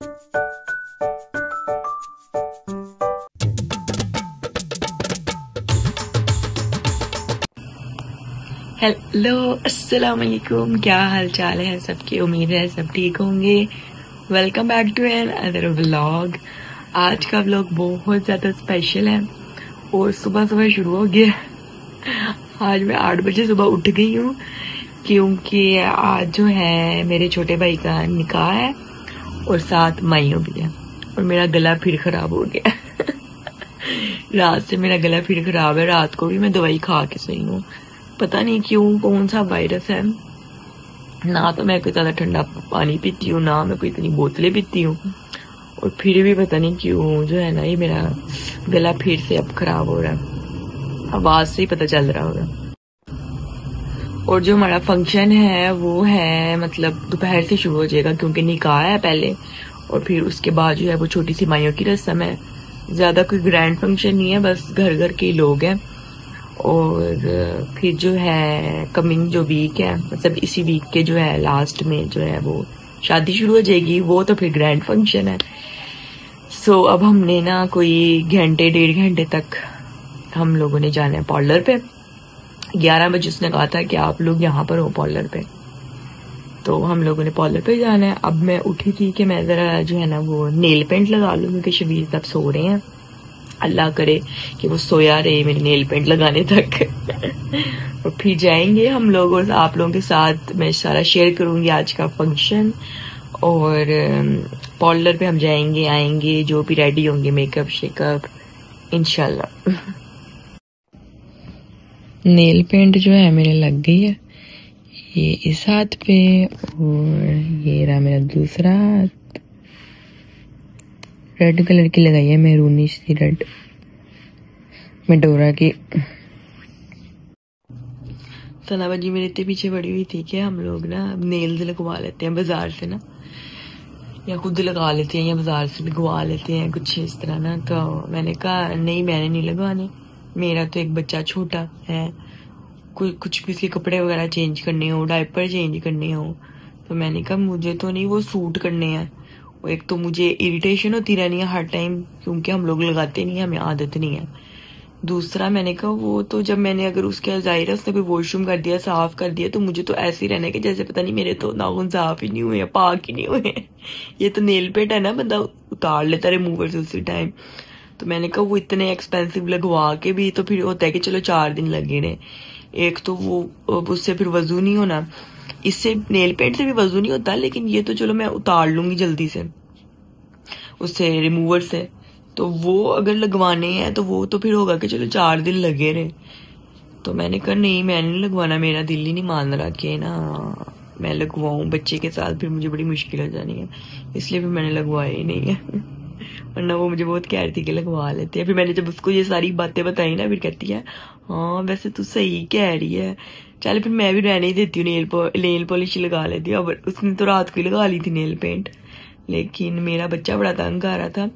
Hello, अस्सलाम वालेकुम। क्या हाल चाल है सबके? उम्मीद है सब ठीक होंगे। Welcome back to another vlog. आज का व्लॉग बहुत ज़्यादा स्पेशल है और सुबह सुबह शुरू हो गया। आज मैं 8 बजे सुबह उठ गई हूँ क्योंकि आज जो है मेरे छोटे भाई का निकाह है और साथ माइयों भी है और मेरा गला फिर खराब हो गया। रात से मेरा गला फिर खराब है। रात को भी मैं दवाई खा के सोई हूँ। पता नहीं क्यों, कौन सा वायरस है। ना तो मैं कोई ज्यादा ठंडा पानी पीती हूँ, ना मैं कोई इतनी बोतलें पीती हूँ, और फिर भी पता नहीं क्यों जो है ना ये मेरा गला फिर से अब खराब हो रहा है। आवाज से ही पता चल रहा होगा। और जो हमारा फंक्शन है वो है मतलब दोपहर से शुरू हो जाएगा क्योंकि निकाह है पहले, और फिर उसके बाद जो है वो छोटी सी माइयों की रस्म है। ज्यादा कोई ग्रैंड फंक्शन नहीं है, बस घर घर के लोग हैं। और फिर जो है कमिंग जो वीक है, मतलब इसी वीक के जो है लास्ट में जो है वो शादी शुरू हो जाएगी। वो तो फिर ग्रैंड फंक्शन है। सो अब हमने ना कोई घंटे 1.5 घंटे तक हम लोगों ने जाना है पार्लर पे। 11 बजे उसने कहा था कि आप लोग यहाँ पर हो पार्लर पे, तो हम लोगों ने पार्लर पे जाना है। अब मैं उठी थी कि मैं जरा जो है ना वो नेल पेंट लगा लूँ क्योंकि शबीर साहब सो रहे हैं। अल्लाह करे कि वो सोया रहे मेरे नेल पेंट लगाने तक। और फिर जाएंगे हम लोग, और आप लोगों के साथ मैं सारा शेयर करूंगी आज का फंक्शन। और पार्लर पे हम जाएंगे आएंगे, जो भी रेडी होंगे मेकअप शेकअप इंशाल्लाह। नेल पेंट जो है मेरे लग गई है, ये इस हाथ पे और ये रहा मेरा दूसरा हाथ। रेड कलर की लगाई है, मैरूनी सी रेड मेडोरा की। सनाबा जी मेरे इतने पीछे पड़ी हुई थी कि हम लोग ना नेल्स लगवा लेते हैं बाजार से ना, या खुद लगा लेते हैं या बाजार से लगवा लेते हैं कुछ इस तरह ना। तो मैंने कहा नहीं, मैंने नहीं लगवाने, मेरा तो एक बच्चा छोटा है, कुछ भी उसके कपड़े वगैरह चेंज करने हो, डायपर चेंज करने हो, तो मैंने कहा मुझे तो नहीं वो सूट करने हैं। एक तो मुझे इरिटेशन होती रहनी है हर टाइम क्योंकि हम लोग लगाते नहीं है, हमें आदत नहीं है। दूसरा मैंने कहा वो तो जब मैंने अगर उसके जाहिर है उसने कोई वॉशरूम कर दिया, साफ कर दिया, तो मुझे तो ऐसे ही रहना है कि जैसे पता नहीं मेरे तो नाखून साफ ही नहीं हुए, पाक ही नहीं हुए। ये तो नेल पेंट है ना, बंदा उतार लेता रिमूवर से उसी टाइम। तो मैंने कहा वो इतने एक्सपेंसिव लगवा के भी तो फिर होता है कि चलो 4 दिन लगे रहे। एक तो वो उससे फिर वजू नहीं होना, इससे नेल पेंट से भी वजू नहीं होता, लेकिन ये तो चलो मैं उतार लूंगी जल्दी से उससे रिमूवर से। तो वो अगर लगवाने हैं तो वो तो फिर होगा कि चलो 4 दिन लगे रहे। तो मैंने कहा नहीं, मैंने नहीं लगवाना, मेरा दिल ही नहीं मान रहा कि ना मैं लगवाऊं बच्चे के साथ, फिर मुझे बड़ी मुश्किल हो जानी है, इसलिए फिर मैंने लगवाया ही नहीं है। वरना वो मुझे बहुत कह रही थी कि लगवा लेते हैं। फिर मैंने जब उसको ये सारी बातें बताई ना, फिर कहती है हाँ वैसे तू सही कह रही है, चल फिर मैं भी रहने ही देती हूँ, नेल पॉलिश लगा लेती हूँ। अब उसने तो रात को ही लगा ली थी नेल पेंट, लेकिन मेरा बच्चा बड़ा तंग आ रहा था,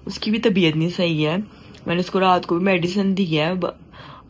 उसकी भी तबीयत नहीं सही है। मैंने उसको रात को भी मेडिसिन दी है।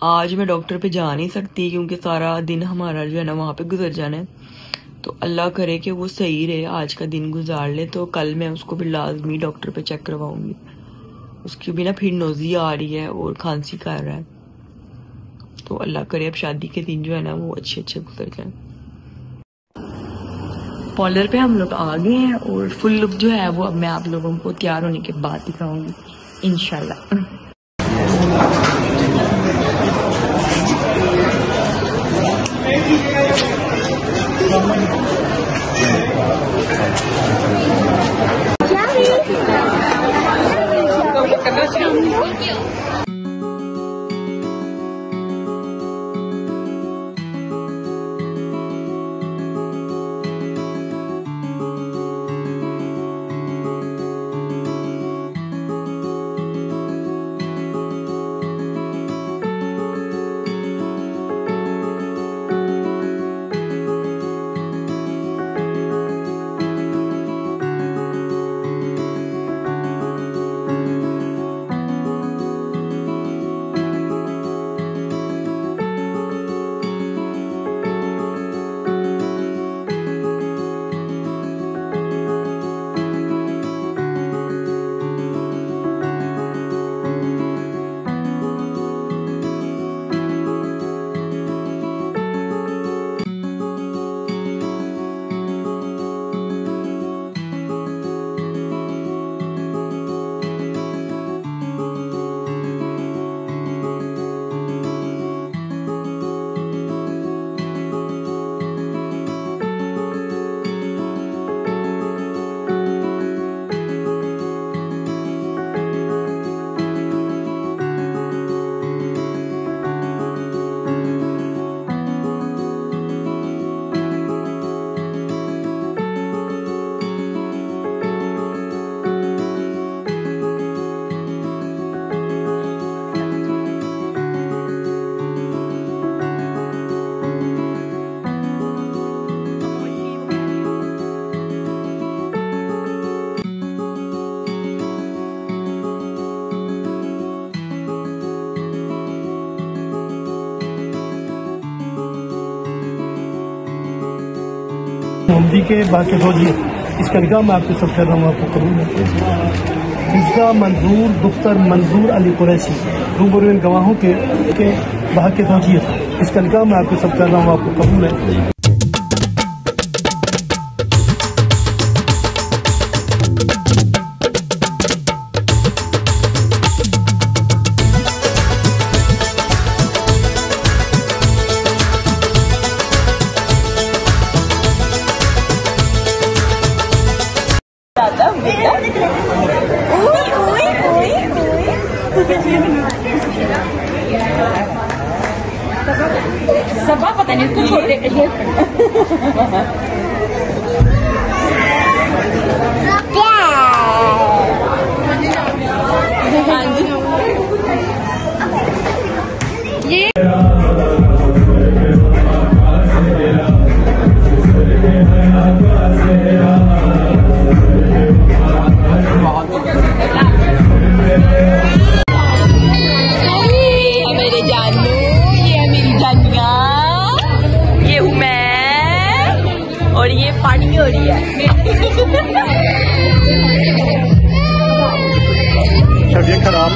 आज मैं डॉक्टर पे जा नहीं सकती क्योंकि सारा दिन हमारा जो है ना वहाँ पे गुजर जाना है। तो अल्लाह करे कि वो सही रहे, आज का दिन गुजार ले, तो कल मैं उसको भी लाजमी डॉक्टर पे चेक करवाऊंगी। उसकी भी ना फिर नोजी आ रही है और खांसी कर रहा है। तो अल्लाह करे अब शादी के दिन जो है ना वो अच्छे अच्छे गुजर जाए। पार्लर पे हम लोग आ गए हैं और फुल लुक जो है वो अब मैं आप लोगों को तैयार होने के बाद दिखाऊंगी इंशाल्लाह। शादी के बाकी फौजी इसका निकाह मैं आपके सब कर रहा हूँ, आपको कबूल है। तीसरा मंजूर दुख्तर मंजूर अली कुरैशी रूबरू इन गवाहों के बाकी फौजी इसका निकाह मैं आपके सब कर रहा हूँ, आपको कबूल है। सबा पता नहीं इसको छोड़ दे। और ये पार्टी हो रही है। तबीयत खराब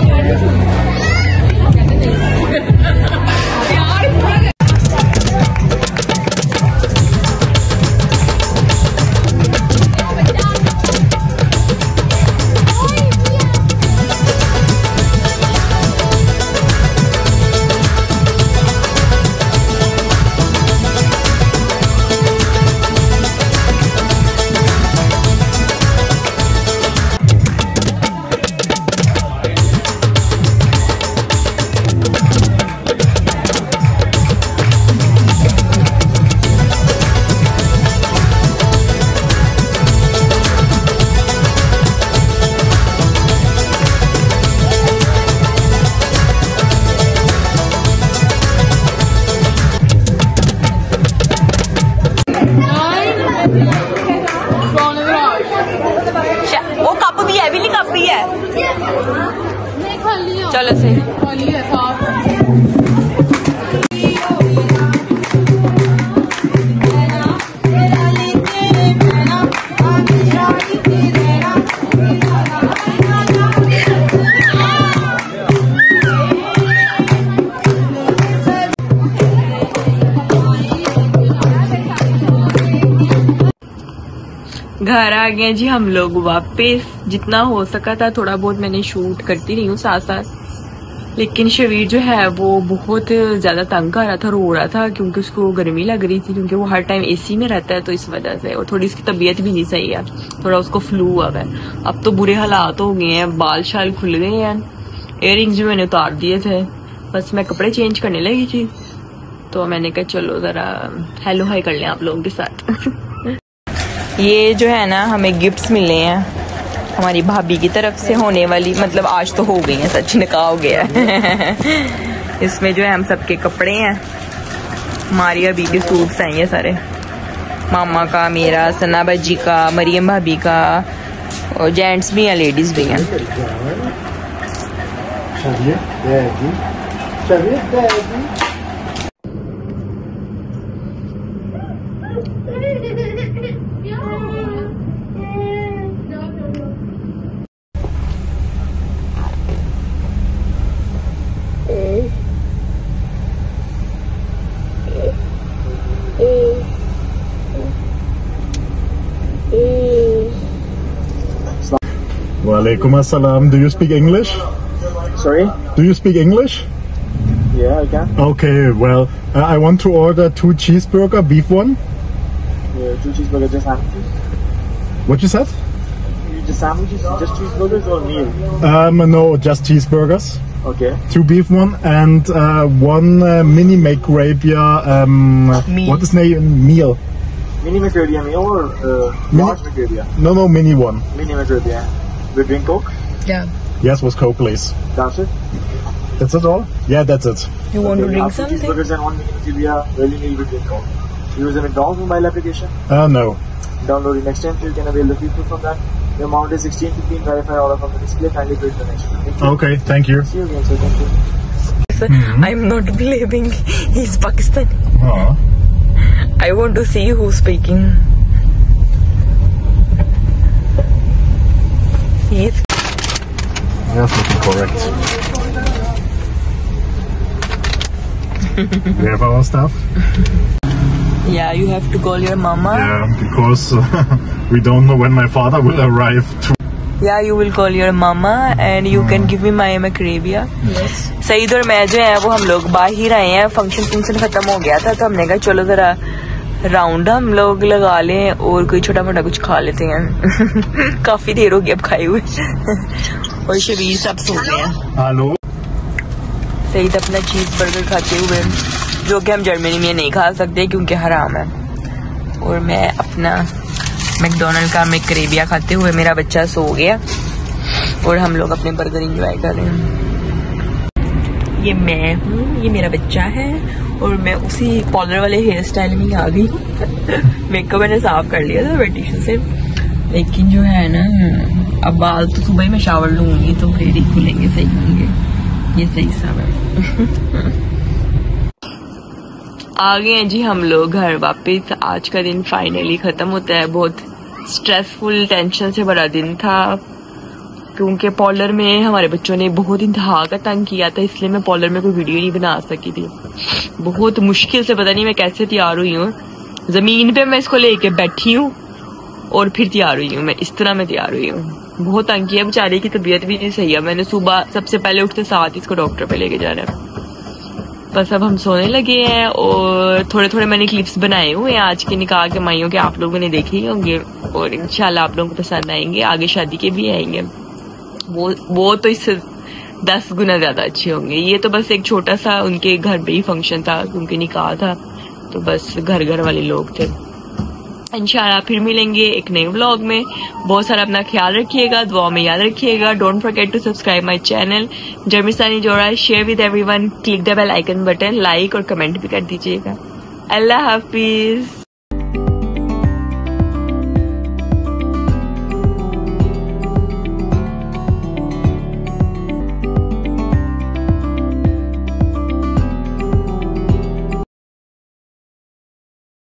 वो कप भी है, बिल्ली कप भी है। चलो सही घर आ गए जी हम लोग वापस। जितना हो सका था थोड़ा बहुत मैंने शूट करती रही हूँ साथ साथ, लेकिन शबीर जो है वो बहुत ज्यादा तंग कर रहा था, रो रहा था क्योंकि उसको गर्मी लग रही थी, क्योंकि वो हर टाइम एसी में रहता है तो इस वजह से। और थोड़ी उसकी तबीयत भी नहीं सही है, थोड़ा उसको फ्लू हुआ है। अब तो बुरे हालात हो गए हैं, बाल शाल खुल गए हैं। इयररिंग्स भी मैंने उतार दिए थे, बस मैं कपड़े चेंज करने लगी थी तो मैंने कहा चलो जरा हेलो हाई कर लें आप लोगों के साथ। ये जो है ना हमें गिफ्ट्स मिले हैं हमारी भाभी की तरफ से होने वाली, मतलब आज तो हो गई है, सच निकाह हो गया है। इसमें जो है हम सबके कपड़े हैं, हमारी अभी के सूट्स हैं ये सारे, मामा का, मेरा, सना बाजी का, मरियम भाभी का, और जेंट्स भी हैं लेडीज भी हैं। Walaikum assalam. Do you speak English? Sorry? Do you speak English? Yeah, I can. Okay, well, I want to order 2 cheeseburger, beef one. Yeah, 2 cheeseburgers, just sandwiches. What you said? Just sandwiches, just cheeseburgers or meal? No, just cheeseburgers. Okay. 2 beef one and 1 mini McGravia. What is name? Meal. Mini McGravia meal or large McGravia? No, mini one. Mini McGravia. With drink Coke? Yeah. Yes, with Coke, please. That's it? That's it all? Yeah, that's it. You want to drink 2 something? cheeseburgers and 1 mini McGravia, really need with drink Coke. Use the McDonald's mobile application. No. Download it next time so you can avail the people from that. The amount is 16.15. Verify order from the display. Kindly pay the next one. Thank you. Okay, thank you. See you again, sir. Thank you. I'm not believing he's Pakistani. Oh. I want to see who's speaking. That's looking correct. We have our stuff. Yeah, you have to call your mama. Yeah, because we don't know when my father will arrive. Yeah, you will call your mama and you can give me my macrabia. Yes. Saeed और मैं जो है वो हम लोग बाहर आए हैं, फंक्शन खत्म हो गया था तो हमने कहा चलो जरा राउंड हम लोग लगा लें और कोई छोटा मोटा कुछ खा लेते हैं। काफी देर हो गई अब खाए हुए। और शबीर सब सो गए हैं। Hello. सईद अपना चीज बर्गर खाते हुए, जो कि हम जर्मनी में नहीं खा सकते क्योंकि हराम है, और मैं अपना मैकडोनल्ड का मैकरेबिया खाते हुए, मेरा बच्चा सो गया और हम लोग अपने बर्गर एंजॉय कर रहे हैं। ये मैं हूँ, ये मेरा बच्चा है और मैं उसी कॉलर वाले हेयर स्टाइल में ही आ गई। मेकअप मैंने साफ कर लिया था ब्यूटिशियन से, लेकिन जो है ना अब बाल तो सुबह ही मैं शावर लूंगी तो फिर ही खुलेंगे, सही होंगे। ये सही सब है। आ गए हैं जी हम लोग घर वापस। आज का दिन फाइनली खत्म होता है। बहुत स्ट्रेसफुल, टेंशन से भरा दिन था क्योंकि पॉलर में हमारे बच्चों ने बहुत इंतहा का तंग किया था, इसलिए मैं पॉलर में कोई वीडियो नहीं बना सकी थी। बहुत मुश्किल से, पता नहीं मैं कैसे तैयार हुई हूँ। जमीन पे मैं इसको लेके बैठी हूँ और फिर तैयार हुई हूँ। मैं इस तरह में तैयार हुई हूँ। बहुत तंग किया, बेचारे की तबीयत भी नहीं सही है। मैंने सुबह सबसे पहले उठते साथ इसको डॉक्टर पे लेके जाना है। बस अब हम सोने लगे हैं और थोड़े थोड़े मैंने क्लिप्स बनाए हुए हैं आज के निकाह के माइयों के, आप लोगों ने देखे ही होंगे और इंशाल्लाह आप लोगों को पसंद आएंगे। आगे शादी के भी आएंगे, वो तो इससे 10 गुना ज्यादा अच्छे होंगे। ये तो बस एक छोटा सा उनके घर पे ही फंक्शन था, उनके निकाह था, तो बस घर वाले लोग थे। इंशाल्लाह फिर मिलेंगे एक नए व्लॉग में। बहुत सारा अपना ख्याल रखिएगा, दुआ में याद रखिएगा। Don't forget to subscribe my channel जर्मिस्तानी जोड़ा, share with everyone, click the bell icon button, like और कमेंट भी कर दीजिएगा। अल्लाह हाफिज।